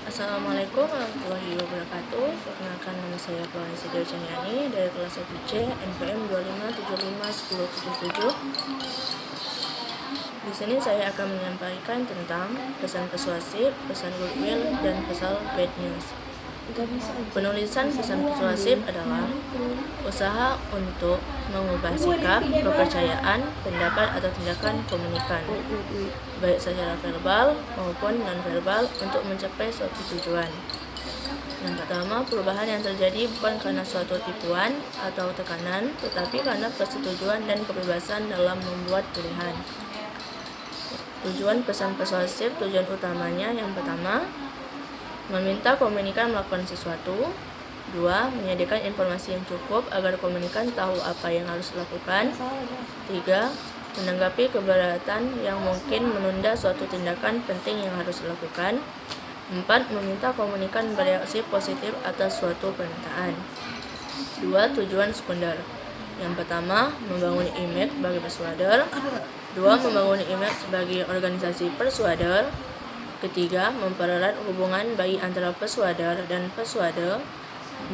Assalamualaikum warahmatullahi wabarakatuh. Perkenalkan, nama saya Puan Sidio Caniani dari kelas 1C NPM 25751077. Di sini saya akan menyampaikan tentang pesan persuasif, pesan goodwill, dan pesan bad news. Penulisan pesan persuasif adalah usaha untuk mengubah sikap, kepercayaan, pendapat, atau tindakan komunikan, baik secara verbal maupun non-verbal, untuk mencapai suatu tujuan. Yang pertama, perubahan yang terjadi bukan karena suatu tipuan atau tekanan, tetapi karena persetujuan dan kebebasan dalam membuat pilihan. Tujuan pesan persuasif, tujuan utamanya yang pertama, meminta komunikan melakukan sesuatu. 2. Menyediakan informasi yang cukup agar komunikan tahu apa yang harus dilakukan. 3. Menanggapi keberatan yang mungkin menunda suatu tindakan penting yang harus dilakukan. 4. Meminta komunikan bereaksi positif atas suatu permintaan. 2. Tujuan sekunder. Yang pertama, membangun image sebagai persuader. 2. Membangun image sebagai organisasi persuader. Ketiga, mempererat hubungan baik antara persuader dan persuader.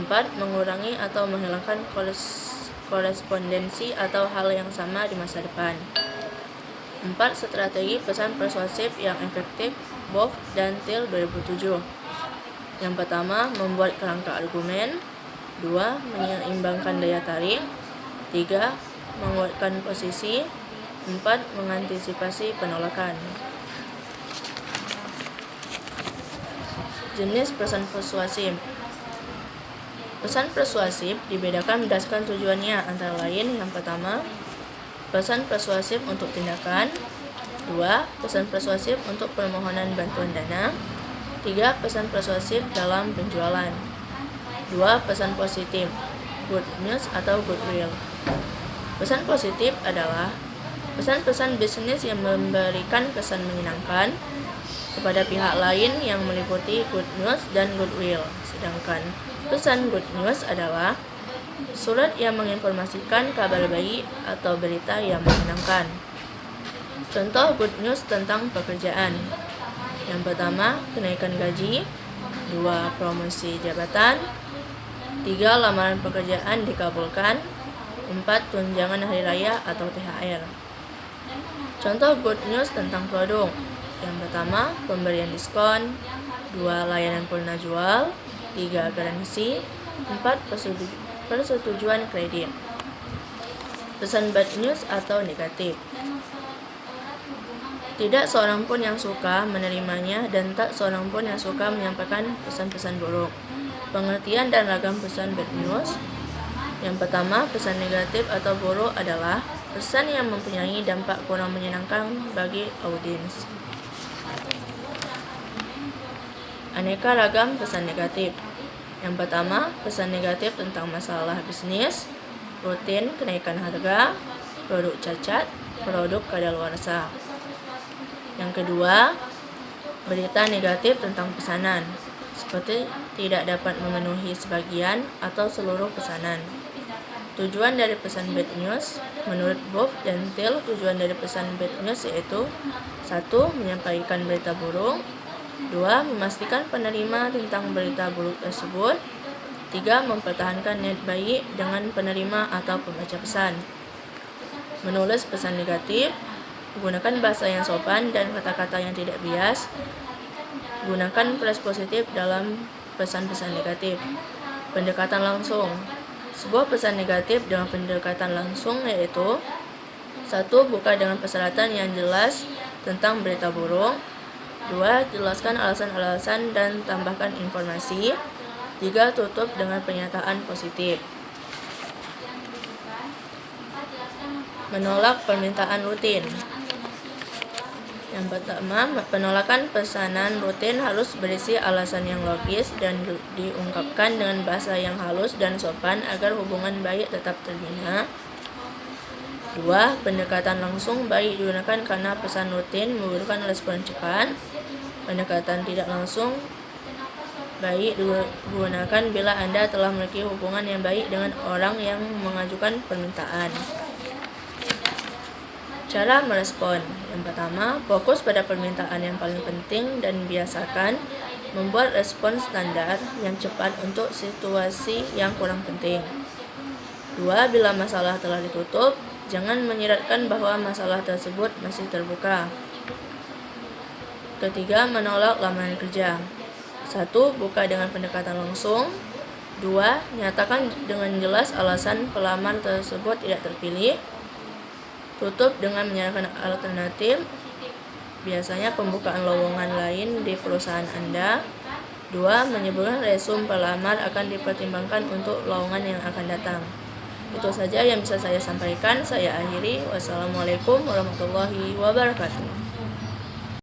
4. Mengurangi atau menghilangkan korespondensi atau hal yang sama di masa depan. 4. Strategi pesan persuasif yang efektif, Boff dan Thiel 2007. Yang pertama, membuat kerangka argumen. 2. Menyeimbangkan daya tarik. 3. Menguatkan posisi. 4. Mengantisipasi penolakan. Jenis pesan persuasif. Pesan persuasif dibedakan berdasarkan tujuannya, antara lain yang pertama, pesan persuasif untuk tindakan. 2. Pesan persuasif untuk permohonan bantuan dana. 3. Pesan persuasif dalam penjualan. 2. Pesan positif, good news atau goodwill. Pesan positif adalah pesan-pesan bisnis yang memberikan kesan menyenangkan kepada pihak lain yang meliputi good news dan goodwill. Sedangkan pesan good news adalah surat yang menginformasikan kabar baik atau berita yang menyenangkan. Contoh good news tentang pekerjaan. Yang pertama, kenaikan gaji. 2. Promosi jabatan. 3. Lamaran pekerjaan dikabulkan. 4. Tunjangan hari raya atau THR. Contoh good news tentang produk. Yang pertama, pemberian diskon. 2. Layanan purna jual. 3. Garansi. 4. Persetujuan kredit. Pesan bad news atau negatif. Tidak seorang pun yang suka menerimanya dan tak seorang pun yang suka menyampaikan pesan-pesan buruk. Pengertian dan ragam pesan bad news. Yang pertama, pesan negatif atau buruk adalah pesan yang mempunyai dampak kurang menyenangkan bagi audiens. Aneka ragam pesan negatif. Yang pertama, pesan negatif tentang masalah bisnis, rutin, kenaikan harga, produk cacat, produk kadaluarsa. Yang kedua, berita negatif tentang pesanan, seperti tidak dapat memenuhi sebagian atau seluruh pesanan. Tujuan dari pesan bad news, menurut Boff dan Thiel, tujuan dari pesan bad news yaitu 1. Menyampaikan berita buruk. 2. Memastikan penerima tentang berita buruk tersebut. 3. Mempertahankan niat baik dengan penerima atau pembaca pesan. Menulis pesan negatif. Gunakan bahasa yang sopan dan kata-kata yang tidak bias. Gunakan phrase positif dalam pesan-pesan negatif. Pendekatan langsung. Sebuah pesan negatif dengan pendekatan langsung yaitu 1. Buka dengan persyaratan yang jelas tentang berita buruk. 2. Jelaskan alasan-alasan dan tambahkan informasi. 3. Tutup dengan pernyataan positif. Menolak permintaan rutin. Yang pertama, penolakan pesanan rutin harus berisi alasan yang logis dan diungkapkan dengan bahasa yang halus dan sopan agar hubungan baik tetap terbina. 2. Pendekatan langsung baik digunakan karena pesan rutin membutuhkan respon cepat. Pendekatan tidak langsung baik digunakan bila Anda telah memiliki hubungan yang baik dengan orang yang mengajukan permintaan. Cara merespon. Yang pertama, fokus pada permintaan yang paling penting dan biasakan membuat respon standar yang cepat untuk situasi yang kurang penting. 2. Bila masalah telah ditutup, jangan menyiratkan bahwa masalah tersebut masih terbuka. Ketiga, menolak lamaran kerja. 1. Buka dengan pendekatan langsung. 2. Nyatakan dengan jelas alasan pelamar tersebut tidak terpilih. Tutup dengan menyerahkan alternatif, biasanya pembukaan lowongan lain di perusahaan Anda. 2. Menyebutkan resume pelamar akan dipertimbangkan untuk lowongan yang akan datang. Itu saja yang bisa saya sampaikan. Saya akhiri. Wassalamualaikum warahmatullahi wabarakatuh.